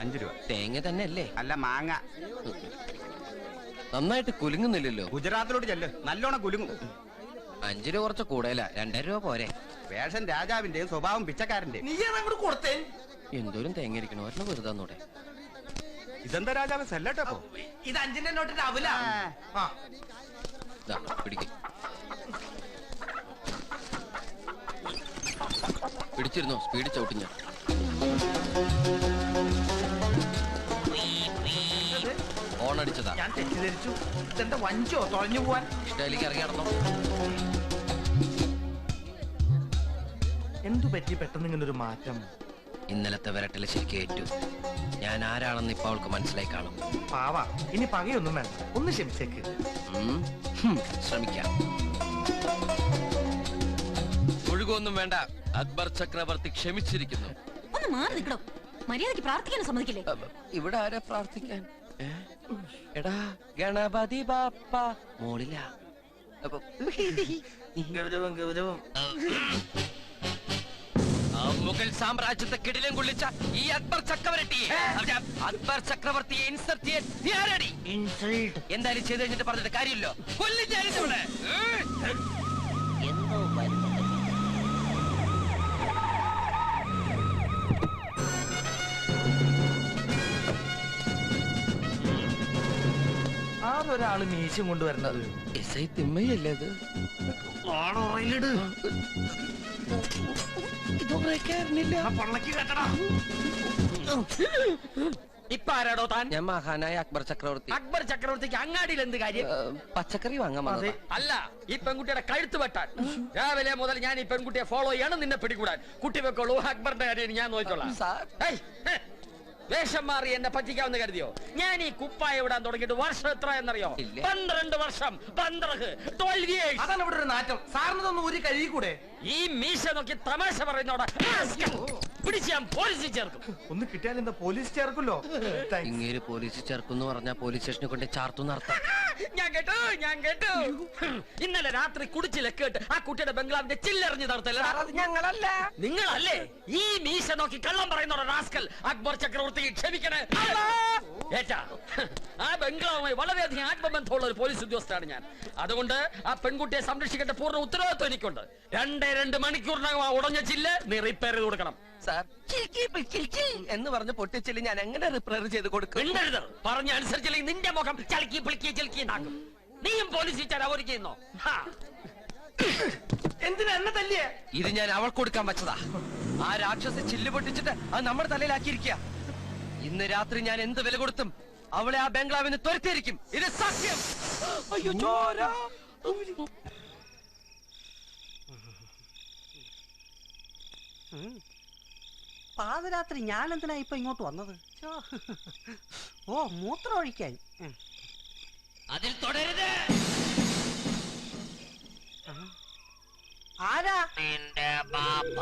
5 രൂപ. തേങ്ങ തന്നെ അല്ലേ? അല്ല, മാങ്ങ. നന്നായിട്ട് കുലുങ്ങുന്നില്ലല്ലോ. ഗുജറാത്തിലോട്ട് ചെല്ല്, നല്ലോണം കുലുങ്ങും. 5 രൂപ കുറച്ച് കൂടുതല, 2 രൂപ പോരെ. വേഷം രാജാവിന്റെയും സ്വഭാവം പിച്ചക്കാരന്റെയും. എന്തോരം തേങ്ങ ഇരിക്കണോ, ഒരെണ്ണം വെറുതെ നോട്ടെ. ഇതെന്താ രാജാവ് സെല്ലട്ടപ്പോ? ഇത് 5 നോട്ടിന്റെ അവല. പിടിക്ക്, പിടിച്ചിരുന്നോ? സ്പീഡ് ചവിട്ടി ഞാൻ. ഓണടിച്ചതാ. ഞാൻ തെറ്റിദ്ധരിച്ചു. ഇതെന്താ വഞ്ചോ തുഴഞ്ഞു പോവാൻ? ഇഷ്ടയിലേക്ക് ഇറങ്ങി നടന്നോ. എന്തു പറ്റി പെട്ടെന്ന് ഇങ്ങനെ ഒരു മാറ്റം? ഇന്നലത്തെ വിരട്ടല് ശരിക്കും ഏറ്റു. ഞാൻ ആരാണെന്ന് ഇപ്പൊ അവൾക്ക് മനസ്സിലായി കാണും. പാവ, ഇനി പകയൊന്നും വേണ്ട, ഒന്ന് ക്ഷമിച്ചേക്ക്. ശ്രമിക്കാം. ഒഴുകൊന്നും വേണ്ട, അക്ബർ ചക്രവർത്തി ക്ഷമിച്ചിരിക്കുന്നു. ഒന്ന് മാറി നിൽക്കണോ, മര്യാദയ്ക്ക് പ്രാർത്ഥിക്കാനും സമ്മതിക്കില്ലേ? ഇവിടെ ആരാ പ്രാർത്ഥിക്കാൻ? എടാ ഗണപതി ബാപ്പ മോളില. ഗൗരവം ഗൗരവം. മുഗൾ സാമ്രാജ്യത്തെ കിടിലം കൊള്ളിച്ച ഈ അക്ബർ ചക്രവർത്തിയെ ഇൻസൾട്ട് ചെയ്യാൻ നീ ആരാടി? എന്തായാലും ചെയ്ത് കഴിഞ്ഞിട്ട് പറഞ്ഞിട്ട് കാര്യമില്ലോ. കൊല്ലിച്ചാലിവിടെ എന്തോ ആരൊരാള് മീശം കൊണ്ടുവരുന്നത്? എസ് ഐ തിമ്മയല്ലേ അത്? ഇപ്പൊ ആരാടോ താൻ? ഞാൻ മഹാനായ അക്ബർ ചക്രവർത്തി. അക്ബർ ചക്രവർത്തിക്ക് അങ്ങാടിയിൽ എന്ത് കാര്യം? പച്ചക്കറി വാങ്ങാൻ അല്ല, ഈ പെൺകുട്ടിയുടെ കഴുത്ത് വെട്ടാൻ. രാവിലെ മുതൽ ഞാൻ ഈ പെൺകുട്ടിയെ ഫോളോ ചെയ്യണം, നിന്നെ പിടികൂടാൻ. കുട്ടി വെക്കോളൂ, അക്ബറിന്റെ കാര്യം ഞാൻ നോക്കിക്കോളാം. വേഷം മാറി എന്നെ പറ്റിക്കാവുന്ന കരുതിയോ? ഞാൻ ഈ കുപ്പായ വിടാൻ തുടങ്ങിയിട്ട് വർഷം എത്ര എന്നറിയോ? 12 വർഷം. 12 years. അതാണ് ഇവിടെ ഒരു നാറ്റം. സാറിനതൊന്നും ഒരു കഴിയൂടെ? ഈ മീശ നോക്കി തമാശ പറയുന്നോടാ. പിടിച്ച് ഞാൻ പോലീസിൽ ചേർക്കും. ഒന്ന് കിട്ടിയാൽ എന്താ പോലീസ് ചേർക്കുമല്ലോ. ഇങ്ങനെ പോലീസ് ചേർക്കും പറഞ്ഞാ പോലീസ് സ്റ്റേഷനിൽ കൊണ്ട് ചാർത്തു നടത്താം. ഞാൻ കേട്ടു. ഇന്നലെ രാത്രി കുടിച്ച് ലക്കേട്ട് ആ കുട്ടിയുടെ ബംഗ്ലാവിന്റെ ചില്ലെറിഞ്ഞ് നടത്തല്ല. ഞങ്ങളല്ല. നിങ്ങളല്ലേ? ഈ മീശ നോക്കി കള്ളം പറയുന്നോടാ റാസ്കൽ. അക്ബർ ചക്രവർത്തി ക്ഷമിക്കണേ. ഏറ്റാ, ആ ബംഗ്ലാവുമായി വളരെയധികം ആത്മബന്ധമുള്ള ഒരു പോലീസ് ഉദ്യോഗസ്ഥനാണ് ഞാൻ. അതുകൊണ്ട് ആ പെൺകുട്ടിയെ സംരക്ഷിക്കേണ്ട പൂർണ്ണ ഉത്തരവാദിത്വം എനിക്കുണ്ട്. 2 മണിക്കൂറിനകം ആ ഉടഞ്ഞ ചില്ല് നീ റിപ്പയർ ചെയ്ത് കൊടുക്കണം. സാർ എന്ന് പറഞ്ഞ് പൊട്ടിച്ചില്ല ഞാൻ എങ്ങനെ റിപ്പയർ ചെയ്ത് കൊടുക്കും? മിണ്ടരുത്. പറഞ്ഞ അനുസരിച്ചില്ലെങ്കിൽ നിന്റെ മുഖം ചലക്കി പിളിക്കി ചിലക്കി നാക്കും. നീയും പോലീസിൽ ചരവരിക്കുന്നോ? എന്തിനാ എന്നെ തല്ലിയേ? ഇത് ഞാൻ അവൾക്ക് കൊടുക്കാൻ വെച്ചതാ. ആ രാക്ഷസ ചില്ല് പൊട്ടിച്ചിട്ട് അത് നമ്മുടെ തലയിലാക്കിയിരിക്കുക. ഇന്ന് രാത്രി ഞാൻ എന്ത് വില കൊടുത്തും അവളെ ആ ബംഗ്ലാവിന് തുരത്തിയിരിക്കും. ഇത് സത്യം. അയ്യോ ചോര. പാതിരാത്രി ഞാൻ എന്തിനാ ഇപ്പൊ ഇങ്ങോട്ട് വന്നത്? ഓ, മൂത്രം ഒഴിക്കാൻ. അതിൽ തുടരുത്. ആരാ? എന്റെ ബാപ്പ.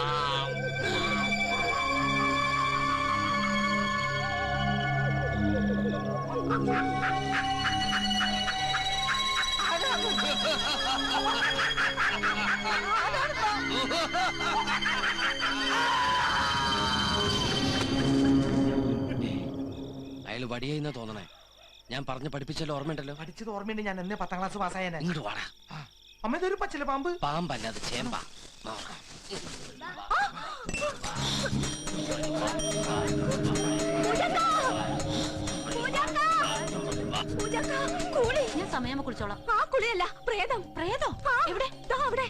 അയാൾ വടിയെന്നാ തോന്നണേ. ഞാൻ പറഞ്ഞു പഠിപ്പിച്ചല്ലോ, ഓർമ്മയുണ്ടല്ലോ? പഠിച്ചത് ഓർമ്മയുണ്ട്. ഞാൻ എന്നെ 10ാം ക്ലാസ് പാസ്സായ. ഇങ്ങോട്ട് വാടാ. അമ്മ, ഇതൊരു പച്ചില പാമ്പ്. പാമ്പല്ലാതെ ചേമ്പാ. ഞാൻ സമയം കുളിച്ചോളാം. ആ കുളിയല്ല, പ്രേതം. പ്രേതോ? എവിടെ? അവിടെ.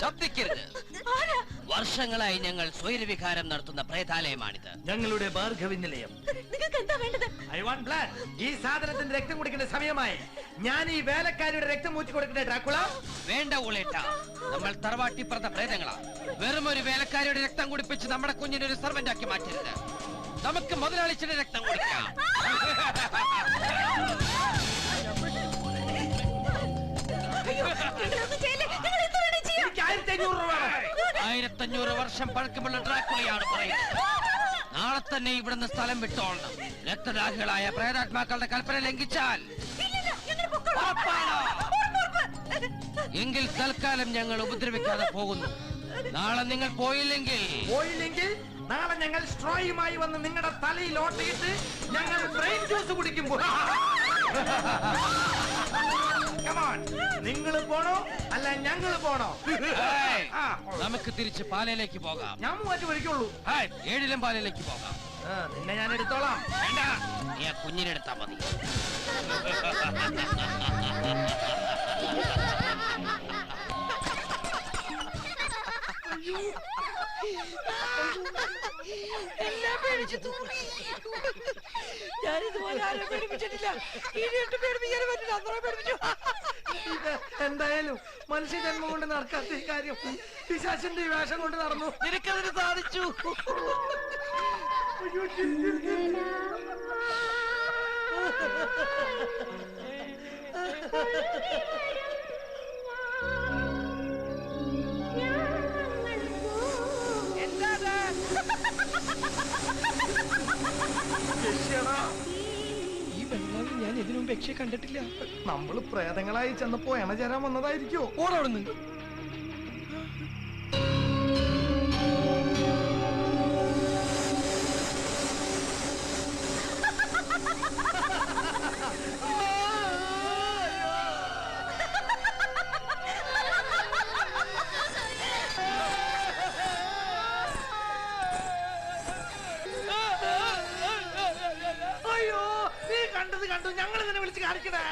ശബ്ദിക്കരുത്. വർഷങ്ങളായി ഞങ്ങൾ സ്വൈരവിഹാരം നടത്തുന്ന പ്രേതാലയമാണിത്. ഞങ്ങളുടെ ഭാർഗവി നിലയം. നിങ്ങൾക്ക് എന്താ വേണ്ടത്? I want blood. ഈ സാധനത്തിന്റെ രക്തം കുടിക്കേണ്ട സമയമായി. ഞാൻ ഈ വേലക്കാരിയുടെ രക്തം ഊറ്റി കൊടുക്കട്ടെ ഡ്രാക്കുള? വേണ്ട ഊളേട്ട, നമ്മൾ തറവാട്ടിപ്പുറത്തെ പ്രേതങ്ങളാ. വെറും ഒരു വേലക്കാരിയുടെ രക്തം കുടിപ്പിച്ച് നമ്മുടെ കുഞ്ഞിനെ ഒരു സർവന്റ് ആക്കി മാറ്റരുത്. നമുക്ക് മുതലാളിച്ചിന്റെ രക്തം കുടിക്കാം. 1500 വർഷം പഴക്കമുള്ള ഡ്രാക്കുളയാണ് പറയുന്നത്. നാളെ തന്നെ ഇവിടുന്ന് സ്ഥലം വിട്ടോളണം. രക്തദാഹികളായ പ്രേതാത്മാക്കളുടെ കൽപ്പന ലംഘിച്ചാൽ ഉറപ്പാണോ? എങ്കിൽ തൽക്കാലം ഞങ്ങൾ ഉപദ്രവിക്കാതെ പോകുന്നു. നാളെ നിങ്ങൾ പോയില്ലെങ്കിൽ നാളെ ഞങ്ങൾ സ്ട്രോയുമായി വന്ന് നിങ്ങളുടെ തലയിൽ ഓട്ടയിട്ട് ഞങ്ങൾ ബ്രെയിൻ ജ്യൂസ് കുടിക്കുമ്പോൾ നിങ്ങൾ പോണോ അല്ല ഞങ്ങൾ പോണോ? നമുക്ക് തിരിച്ച് പാലയിലേക്ക് പോകാം. ഞാൻ മൂവാറ്റ് വഴിക്കുള്ളൂ. ഏഴിലും പാലയിലേക്ക് പോകാം. നിന്നെ ഞാൻ എടുത്തോളാം. വേണ്ട, നീ ആ കുഞ്ഞിനെടുത്താ മതി. എല്ലാം പേടിച്ചു തൂറി. ഞാനിതുപോലെ ആരും പേടിപ്പിച്ചിട്ടില്ല. ഇനിയിട്ട് പേടിപ്പിക്കാൻ പറ്റില്ല. അത്ര പേടിപ്പിച്ചു. എന്തായാലും മനുഷ്യജന്മം കൊണ്ട് നടക്കാത്ത ഈ കാര്യം പിശാചിന്റെ വേഷം കൊണ്ട് നടന്നു. നിനക്കതിന് സാധിച്ചു. ഈ ബംഗ്ലാവിൽ ഞാൻ ഇതിനു മുമ്പ് യക്ഷയെ കണ്ടിട്ടില്ല. നമ്മള് പ്രേതങ്ങളായി ചെന്നപ്പോ എണചേരാൻ വന്നതായിരിക്കോ? ഓടവിടുന്ന്. അയ്യോ, നീ കണ്ടത് കണ്ടു. ഞങ്ങൾ ഇതിനെ വിളിച്ച് കാണിക്കണേ.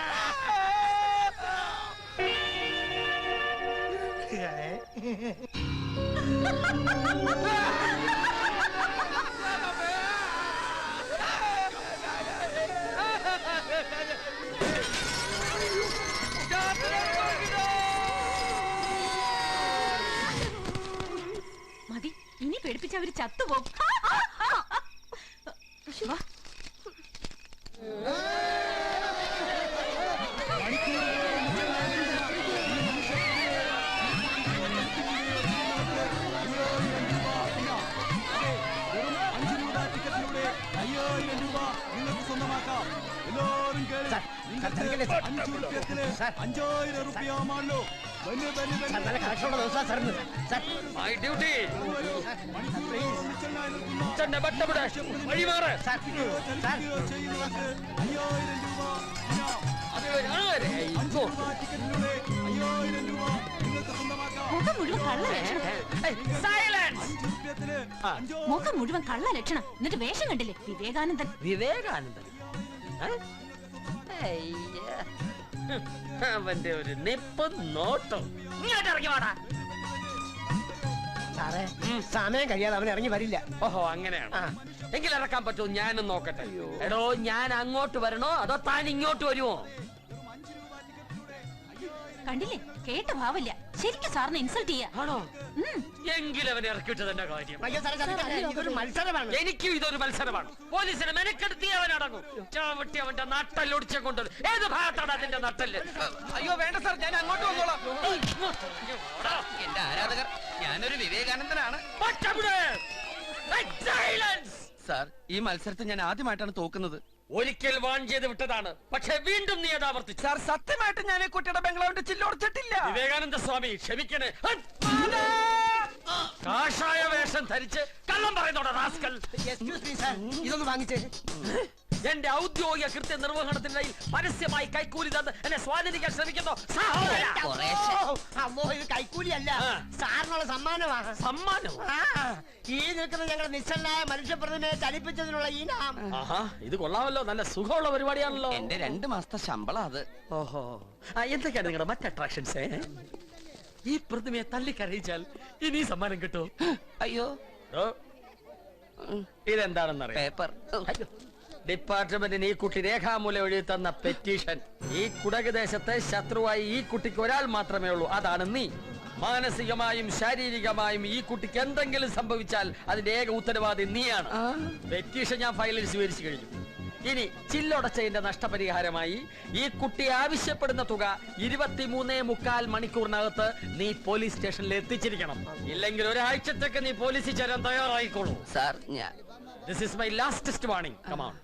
മതി, ഇനി പേടിപ്പിച്ച അവര് ചത്തുപോകും. വാ. My duty. ചെന്നെ ബട്ടമിട്. വഴി മാറ്. മുഖം മുഴുവൻ കള്ള ലക്ഷണം. Silence. മുഖം മുഴുവൻ കള്ള ലക്ഷണം. എന്നിട്ട് വേഷം കണ്ടില്ലേ? വിവേകാനന്ദൻ. വിവേകാനന്ദൻ. അവന്റെ ഒരു നിപ്പ് നോട്ടം. ഇങ്ങോട്ട് ഇറങ്ങി വാടാ. സാറേ, സമയം കഴിയാതെ അവൻ ഇറങ്ങി വരില്ല. ഓഹോ, അങ്ങനെയാണ്. എങ്കിൽ ഇറക്കാൻ പറ്റുമോ? ഞാനും നോക്കട്ടെ. എടോ, ഞാൻ അങ്ങോട്ട് വരണോ അതോ താൻ ഇങ്ങോട്ട് വരുമോ? കണ്ടില്ലേ? കേട്ട ഭാവില്ല. ശരിക്കും സാറിനെ ഇൻസൾട്ട് ചെയ്യാ. ആണോ? എങ്കിലും അവനെ ഇറക്കിയിട്ട് തന്നെ കാര്യം. ഇതൊരു മത്സരമാണ്. എനിക്കും ഇതൊരു മത്സരമാണ്. പോലീസിനെ മെനക്കെടുത്തി അവൻ അടങ്ങും. ചാവട്ടി അവന്റെ നട്ടല്ലൊടിച്ച കൊണ്ട്. ഏത് ഭാഗത്താണ് അതിന്റെ നട്ടല്? അയ്യോ വേണ്ട സാർ, ഞാൻ അങ്ങോട്ട് വന്നോളാം. എന്റെ ആരാധകർ, ഞാനൊരു വിവേകാനന്ദനാണ്. സാർ, ഈ മത്സരത്തിൽ ഞാൻ ആദ്യമായിട്ടാണ് തോക്കുന്നത്. ഒരിക്കൽ വാൺ ചെയ്ത് വിട്ടതാണ്, പക്ഷെ വീണ്ടും നീ അത് ആവർത്തിച്ചു. സാർ, സത്യമായിട്ട് ഞാൻ ഈ കുട്ടിയുടെ ബംഗ്ലാവിന്റെ ചില്ലോടിച്ചിട്ടില്ല. വിവേകാനന്ദ സ്വാമി ക്ഷമിക്കണേ. കാഷായ വേഷം ധരിച്ച് കള്ളം പറയുന്നോടാ റാസ്കൽ. ഇതൊന്ന് വാങ്ങിച്ചേ. എന്റെ ഔദ്യോഗിക കൃത്യ നിർവഹണത്തിനിടയിൽ പരസ്യമായി കൈക്കൂലി തന്ന് എന്നെ സ്വാധീനിക്കാൻ ശ്രമിക്കുന്നു സഹോദരാ. അമ്മോ, ഇത് കൈക്കൂലിയല്ല, സാറിനുള്ള സമ്മാനമാണ്. സമ്മാനം? ഈ നിൽക്കുന്ന ഞങ്ങളുടെ നിശ്ചലനായ മനുഷ്യപ്രതിമയെ ചലിപ്പിച്ചതിനുള്ള ഇനാം. ആഹാ, ഇത് കൊള്ളാമല്ലോ. നല്ല സുഖമുള്ള പരിപാടിയാണല്ലോ. എന്റെ 2 മാസത്തെ ശമ്പളം അത്. ഓഹോ, എന്തൊക്കെയാണ് നിങ്ങളുടെ മറ്റ് അട്രാക്ഷൻസ്? ഈ പ്രതിമയെ തല്ലിക്കരയിച്ചാൽ ഇനി സമ്മാനം കിട്ടും. അയ്യോ, ഇതെന്താണെന്നറിയാം? പേപ്പർ. ഡിപ്പാർട്ട്മെന്റിന് ഈ കുട്ടി രേഖാമൂലം എഴുതി തന്ന പെറ്റീഷൻ. ഈ കുടക് ദേശത്തെ ശത്രുവായി ഈ കുട്ടിക്ക് ഒരാൾ മാത്രമേ ഉള്ളൂ, അതാണ് നീ. മാനസികമായും ശാരീരികമായും ഈ കുട്ടിക്ക് എന്തെങ്കിലും സംഭവിച്ചാൽ അതിന്റെ ഏക ഉത്തരവാദി നീയാണ്. പെറ്റീഷൻ ഞാൻ ഫയലിൽ സ്വീകരിച്ചു കഴിഞ്ഞു. ഇനി ചില്ലൊടച്ചതിന്റെ നഷ്ടപരിഹാരമായി ഈ കുട്ടി ആവശ്യപ്പെടുന്ന തുക 23.25 മണിക്കൂറിനകത്ത് നീ പോലീസ് സ്റ്റേഷനിൽ എത്തിച്ചിരിക്കണം. ഇല്ലെങ്കിൽ ഒരാഴ്ചത്തേക്ക് നീ പോലീസിൽ ചേരാൻ തയ്യാറായിക്കോളൂ. സാർ, ഞാൻ this is my lastest warning. Come on.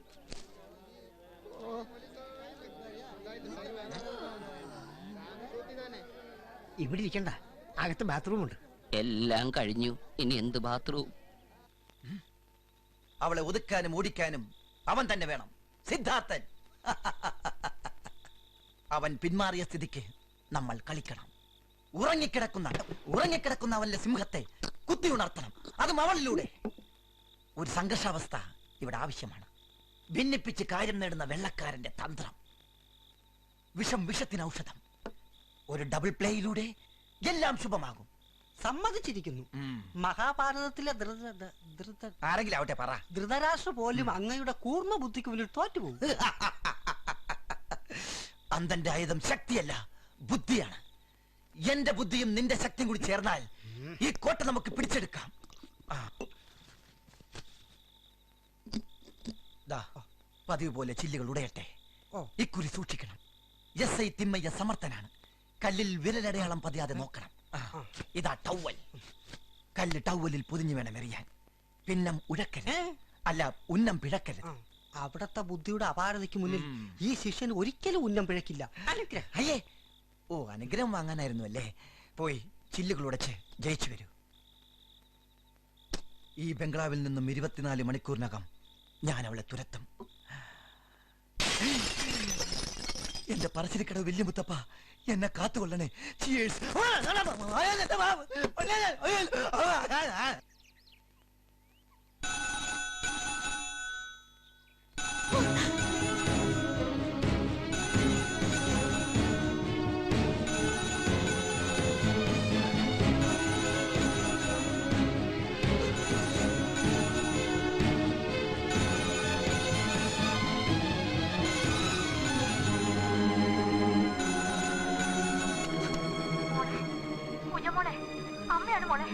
ഇവിടെ ഇരിക്കണ്ട, അകത്ത് ബാത്റൂം ഉണ്ട്. എല്ലാം കഴിഞ്ഞു, ഇനി എന്ത് ബാത്റൂം? അവളെ ഒതുക്കാനും ഓടിക്കാനും അവൻ തന്നെ വേണം, സിദ്ധാർത്ഥൻ. അവൻ പിന്മാറിയ സ്ഥിതിക്ക് നമ്മൾ കളിക്കണം. ഉറങ്ങിക്കിടക്കുന്ന അവന്റെ സിംഹത്തെ കുത്തി ഉണർത്തണം, അതും അവളിലൂടെ. ഒരു സംഘർഷാവസ്ഥ ഇവിടെ ആവശ്യമാണ്. ഭിന്നിപ്പിച്ച് കാര്യം നേടുന്ന വെള്ളക്കാരന്റെ തന്ത്രം. വിഷത്തിന് ഔഷധം. ഒരു ഡബിൾ പ്ലേയിലൂടെ എല്ലാം ശുഭമാകും. സമ്മതിച്ചിരിക്കുന്നു. മഹാഭാരതത്തിലെ ആരെങ്കിലും ആവട്ടെ പറ. ധൃതരാഷ്ട്ര പോലും അങ്ങയുടെ കൂർമ്മ ബുദ്ധിക്ക് മുന്നിൽ തോറ്റുപോകും. അന്തന്റെ ആയുധം ശക്തിയല്ല, ബുദ്ധിയാണ്. എന്റെ ബുദ്ധിയും നിന്റെ ശക്തിയും കൂടി ചേർന്നാൽ ഈ കോട്ട നമുക്ക് പിടിച്ചെടുക്കാം. പതിവ് പോലെ ചില്ലുകൾ ഉടയട്ടെ. ഇക്കുറി സൂക്ഷിക്കണം. SI തിമ്മയ്യ സമർത്ഥനാണ്. കല്ലിൽ വിരലടയാളം പതിയാതെ നോക്കണം. ഇതാ ടവൽ. കല്ല് ടവലിൽ പൊതിഞ്ഞു വേണം എറിയാൻ. പിന്നം ഉഴക്കരുത്, അല്ല ഉന്നം പിഴക്കരുത്. അവിടത്തെ ബുദ്ധിയുടെ അപാരതയ്ക്ക് മുന്നിൽ ഈ ശിഷ്യന് ഒരിക്കലും ഉന്നം പിഴക്കില്ല. അയ്യേ, ഓ അനുഗ്രഹം വാങ്ങാനായിരുന്നു അല്ലേ? പോയി ചില്ലുകൾ ഉടച്ച് ജയിച്ചു വരൂ. ഈ ബംഗ്ലാവിൽ നിന്നും 24 മണിക്കൂറിനകം ഞാൻ അവളെ തുരത്തും. എന്റെ പറശ്ശിനിക്കടവ് വലിയ മുത്തപ്പ, എന്നെ കാത്തുകൊള്ളണേ. അമ്മയാണ് മോളെ.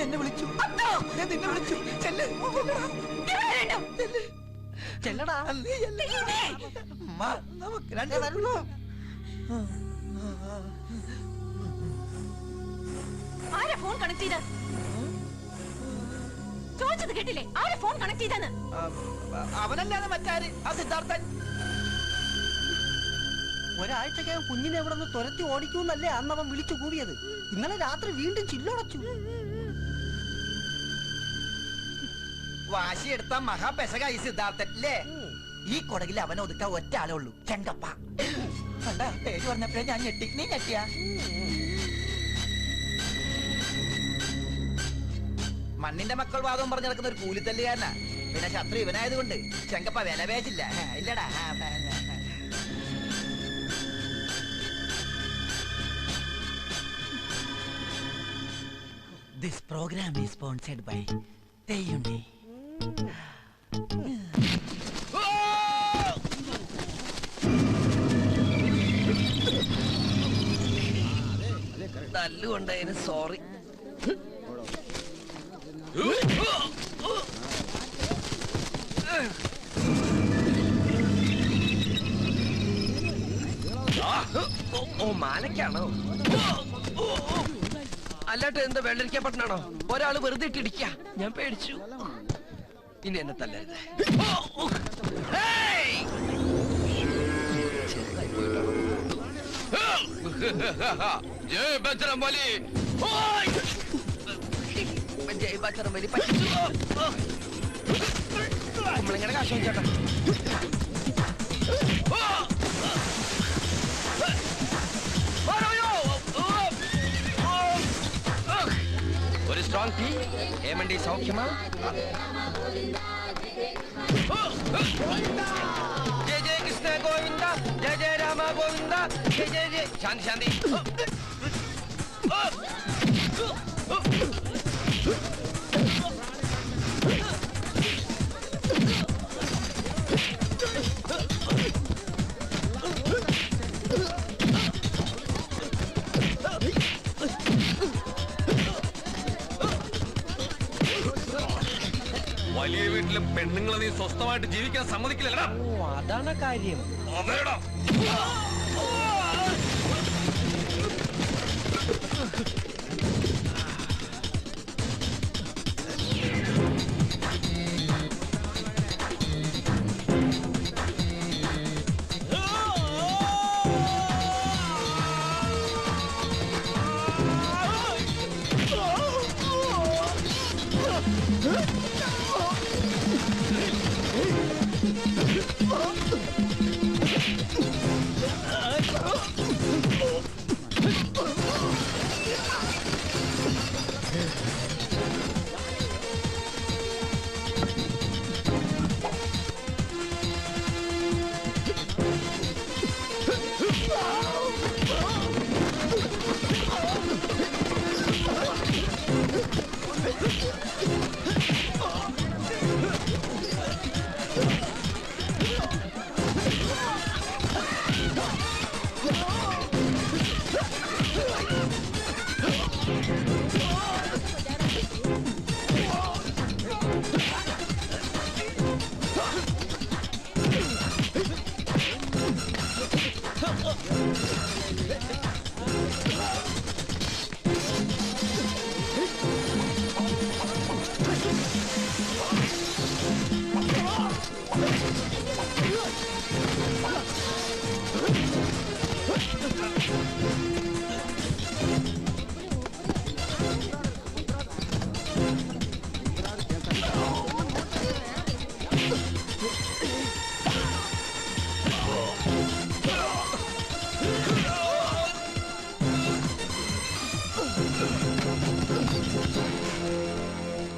എന്നെ വിളിച്ചു, നിന്നെ വിളിച്ചു. ചെല്ലടാ. നമുക്ക് രണ്ടു. ആരാ ഫോൺ കണക്ട് ചെയ്ത? ചോദിച്ചത് കേട്ടില്ലേ? ആരാ ഫോൺ കണക്ട് ചെയ്തെന്ന്? അവനല്ലാതെ മറ്റാര്? ആ സിദ്ധാർത്ഥൻ. ഒരാഴ്ചക്കകം കുഞ്ഞിനെ ഇവിടെ നിന്ന് തുരത്തി ഓടിക്കൂന്നല്ലേ അന്നവൻ വിളിച്ചു കൂവിയത്. ഇന്നലെ രാത്രി വീണ്ടും ചില്ലടച്ചു. വാശിയെടുത്ത മഹാപെശകായി സിദ്ധാർത്ഥൻ അല്ലേ? ഈ കൊടകിൽ അവനെ ഒതുക്കാൻ ഒറ്റ ആളേ ഉള്ളൂ, ചെങ്കപ്പ. കണ്ട പേര് പറഞ്ഞപ്പോഴേ ഞാൻ ഞെട്ടി. നീ ഞെട്ടിയാ? മണ്ണിന്റെ മക്കൾ വാദം പറഞ്ഞു നടക്കുന്ന ഒരു കൂലിത്തല്ലുകാരനാ. പിന്നെ ശത്രു ഇവനായതുകൊണ്ട് ചെങ്കപ്പ വില പേച്ചില്ല. ഇല്ലടാ. This program is sponsored by Teyundi. തല്ലുകൊണ്ടതിന് സോറി. ഓ മാലക്കാണോ? അല്ലാട്ട് എന്താ വെള്ളരിക്കപ്പെട്ടനാണോ? ഒരാള് വെറുതെ ഇട്ടിടിക്ക. ഞാൻ പേടിച്ചു. ഇനി എന്നെ തല്ലരുത്. ജയ് ബജ്രംബലി. ജയ് ബജ്രംബലി. നമ്മളിങ്ങനെ കാശം ചേട്ടാ. ഒരു സ്ട്രോങ് ടീ. ഏമണ്ടി സൗഖ്യമാ? ജയ ജയ കൃഷ്ണ ഗോവിന്ദ, ജയ ജയ രാമ ഗോവിന്ദ ജയ ജയ ജയ. ശാന്തി ശാന്തി. വലിയ വീട്ടിലെ പെണ്ണുങ്ങളെ നീ സ്വസ്ഥമായിട്ട് ജീവിക്കാൻ സമ്മതിക്കില്ലടാ. അതാണ് കാര്യം.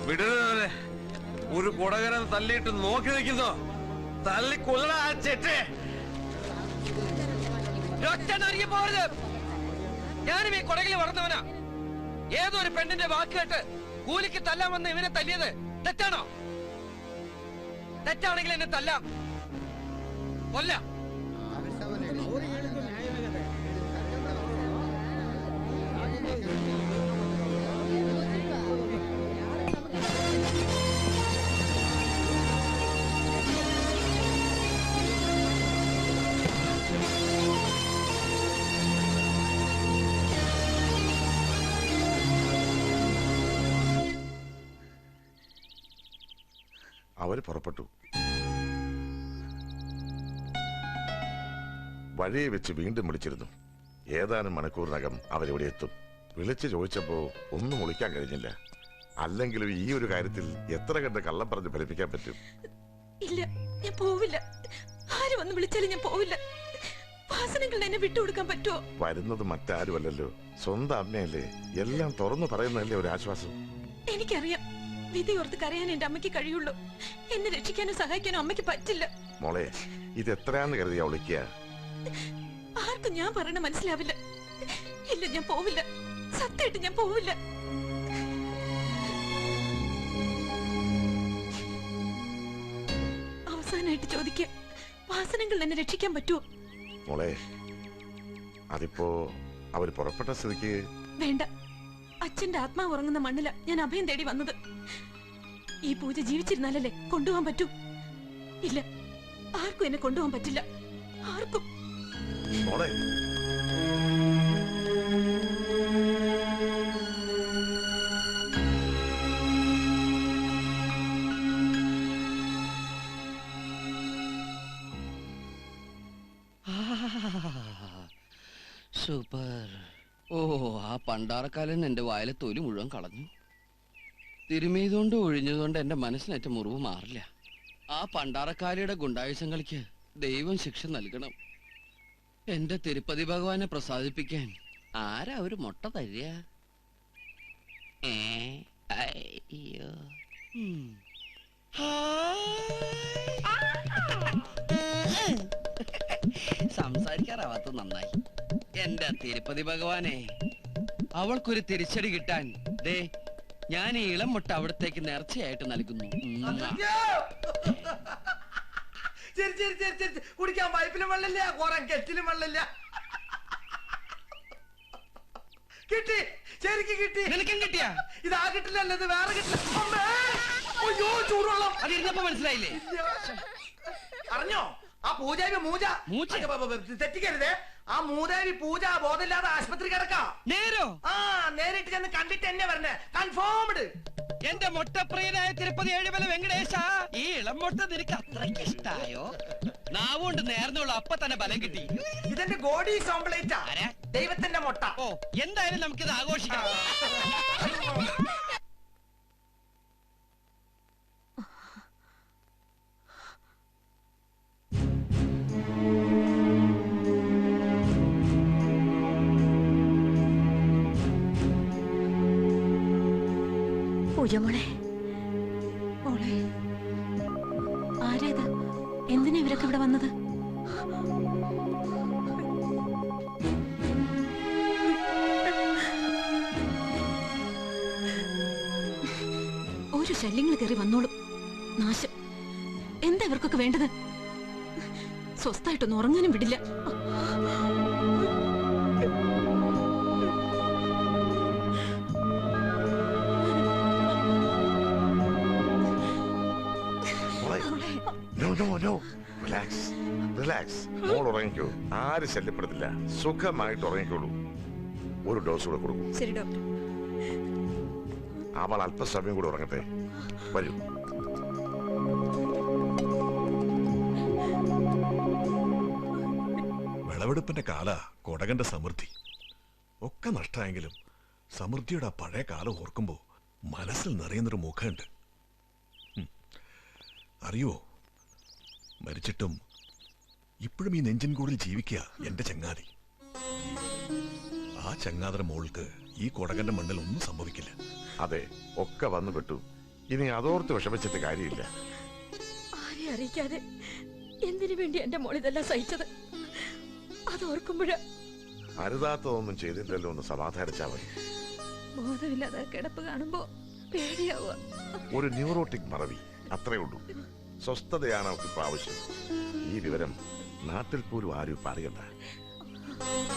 വിടരുത്. ഒരു കൊടകരൻ തല്ലിയിട്ട് നോക്കി നിൽക്കുന്നോ? തല്ലി കൊല്ലണ ആ ചെറ്റേ. രക്തനറിയ പോരുത്. ഞാനും ഈ കൊടകിൽ വളർന്നവനാ. ഏതൊരു പെണ്ണിന്റെ വാക്ക് കേട്ട് കൂലിക്ക് തല്ലാൻ വന്ന് ഇവനെ തല്ലിയത് തെറ്റാണോ? തെറ്റാണെങ്കിൽ എന്നെ തല്ലാം, കൊല്ലാം. അവര് പുറപ്പെട്ടു. വഴിയെ വെച്ച് വീണ്ടും വിളിച്ചിരുന്നു. ഏതാനും മണിക്കൂറിനകം അവരിവിടെ എത്തും. വിളിച്ചു ചോദിച്ചപ്പോ ഒന്നും വിളിക്കാൻ കഴിഞ്ഞില്ല. അല്ലെങ്കിലും ഈ ഒരു കാര്യത്തിൽ എത്ര കണ്ട് കള്ളം പറഞ്ഞ് ഫലിപ്പിക്കാൻ പറ്റും? ഇല്ല, ഞാൻ പോവില്ല. ആര് വന്ന് വിളിച്ചാലും ഞാൻ പോവില്ല. വാസനകൾ എന്നെ വിട്ടുകൊടുക്കാൻ പറ്റുമോ? വരുന്നത് മറ്റാരുമല്ലല്ലോ, സ്വന്തം അമ്മയല്ലേ. എല്ലാം തുറന്നു പറയുന്നതല്ലേ ഒരു ആശ്വാസം. എനിക്കറിയാം, വിധി ഓർത്ത് കരയാൻ എന്റെ അമ്മയ്ക്ക് കഴിയുള്ളൂ. എന്നെ രക്ഷിക്കാനോ സഹായിക്കാനോ അമ്മയ്ക്ക് പറ്റില്ല. മോളെ, ഇത് എത്രയാന്ന് കരുതിയാ വിളിക്കുക? ആർക്കും ഞാൻ പറയണ മനസ്സിലാവില്ല. ഇല്ല, ഞാൻ പോവില്ല. സത്യമായിട്ട് ഞാൻ പോവില്ല. അവസാനമായിട്ട് ചോദിക്കുക, വാസനകൾ എന്നെ രക്ഷിക്കാൻ പറ്റുമോ? മോളെ, അതിപ്പോ അവര് പുറപ്പെട്ട സ്ഥിതിക്ക് വേണ്ട. അച്ഛന്റെ ആത്മാവ് ഉറങ്ങുന്ന മണ്ണില ഞാൻ അഭയം തേടി വന്നത്. ഈ പൂജ ജീവിച്ചിരുന്നാലല്ലേ കൊണ്ടുപോകാൻ പറ്റൂ. ഇല്ല, ആർക്കും എന്നെ കൊണ്ടുപോകാൻ പറ്റില്ല. ആർക്കും. മോളെ, സൂപ്പർ. ഓ, ആ പണ്ടാറക്കാലൻ എന്റെ വായിലെ തൊലി മുഴുവൻ കളഞ്ഞു. തിരുമീതുകൊണ്ട് ഒഴിഞ്ഞതുകൊണ്ട് എന്റെ മനസ്സിനേറ്റ മുറിവ് മാറില്ല. ആ പണ്ടാറക്കാരിയുടെ ഗുണ്ടായുസങ്ങൾക്ക് ദൈവം ശിക്ഷ നൽകണം. എന്റെ തിരുപ്പതി ഭഗവാനെ പ്രസാദിപ്പിക്കാൻ ആരാ ഒരു മുട്ട തരിക? അയ്യോ. സംസാരിക്കാൻ തയ്യാറാവാത്ത നന്നായി. എന്റെ തിരുപ്പതി ഭഗവാനെ, അവൾക്കൊരു തിരിച്ചടി കിട്ടാൻ ദേ ഞാൻ ഈ ഇളം മുട്ട അവിടത്തേക്ക് നേർച്ചയായിട്ട് നൽകുന്നു. ശരി ശരി ശരി ശരി. കുടിക്കാൻ പൈപ്പിലും വെള്ളമില്ല, കോറാൻ കെറ്റിലും വെള്ളമില്ല. കിട്ടി, ശരിക്കും കിട്ടി. നിനക്കും കിട്ടിയാ? ഇതാ കിട്ടില്ലല്ലോ, ഇത് വേറെ കിട്ടില്ല. അമ്മേ! അയ്യോ, ചൂടുവെള്ളം. അതിരുന്നപ്പോ മനസ്സിലായില്ലേ? അറിഞ്ഞോ ആ പൂജാരി മൂജ തെറ്റിക്കരുതേ. ആ മൂദേവി പൂജ ബോധമില്ലാതെ ആശുപത്രി കിടക്കാം. നേരോ? ആ, നേരിട്ട് ചെന്ന് കണ്ടിട്ട് എന്നെ പറഞ്ഞേ, കൺഫേംഡ്. എന്റെ മുട്ടപ്രിയനായ തിരുപ്പതി ഏഴുമല വെങ്കടേശ, ഈ ഇളം മുട്ട നിനക്ക് അത്രയ്ക്ക് ഇഷ്ടായോ? നാവുകൊണ്ട് നേർന്നുള്ള അപ്പൊ തന്നെ ബലം കിട്ടി. ഇതെന്റെ ഗോഡി സോംപ്ലേറ്റാ, ദൈവത്തിന്റെ മുട്ട. ഓ, എന്തായാലും നമുക്കിത് ആഘോഷിക്കാം. പൂജമോളെ, മോളെ, ആരേത്? എന്തിനാ ഇവരൊക്കെ ഇവിടെ വന്നത്? ഒരു ശല്യങ്ങൾ കയറി വന്നോളും. നാശം. എന്താ ഇവർക്കൊക്കെ വേണ്ടത്? സ്വസ്ഥായിട്ടൊന്നും ഉറങ്ങാനും വിടില്ല. മോൾ ഉറങ്ങിക്കോ, ആര് ശല്യപ്പെടുത്തില്ല. സുഖമായിട്ട് ഉറങ്ങിക്കോളൂ. ഒരു ഡോസ് കൂടെ കൊടുക്കും. ശരി ഡോക്ടർ. അവൾ അല്പസമയം കൂടെ ഉറങ്ങട്ടെ. വരൂ. വിളവെടുപ്പിന്റെ കാല കൊടകന്റെ സമൃദ്ധി ഒക്കെ നഷ്ടായെങ്കിലും സമൃദ്ധിയുടെ ആ പഴയ കാലം ഓർക്കുമ്പോ മനസ്സിൽ നിറയുന്നൊരു മുഖമുണ്ട്. അറിയോ, മരിച്ചിട്ടും ഇപ്പോഴും ഈ നെഞ്ചിൻ കൂടിൽ ജീവിക്കുക എന്റെ ചങ്ങാതി. ആ ചങ്ങാതര മോൾക്ക് ഈ കൊടകന്റെ മണ്ണിൽ ഒന്നും സംഭവിക്കില്ല. അതെ, ഒക്കെ വന്നു പെട്ടു. ഇനി അതോർത്ത് വിഷമിച്ചിട്ട് കാര്യമില്ല. ആരെ അറിയിക്കാതെ എന്തിനു വേണ്ടി എന്റെ മോൾ ഇതെല്ലാം സഹിച്ചത് അതോർക്കുമ്പോഴ അരുതാത്തതൊന്നും ചെയ്തില്ലല്ലോ എന്ന് സമാധാനിച്ചാ മതി. ബോധമില്ലാതെ കിടപ്പ് കാണുമ്പോ പേടിയാവുക. ഒരു ന്യൂറോട്ടിക് മറവി, അത്രേ ഉള്ളൂ. സ്വസ്ഥതയാണ് അവർക്ക് ഇപ്പൊ ആവശ്യം. ഈ വിവരം നാട്ടിൽ പോലും ആരും പറയണ്ട.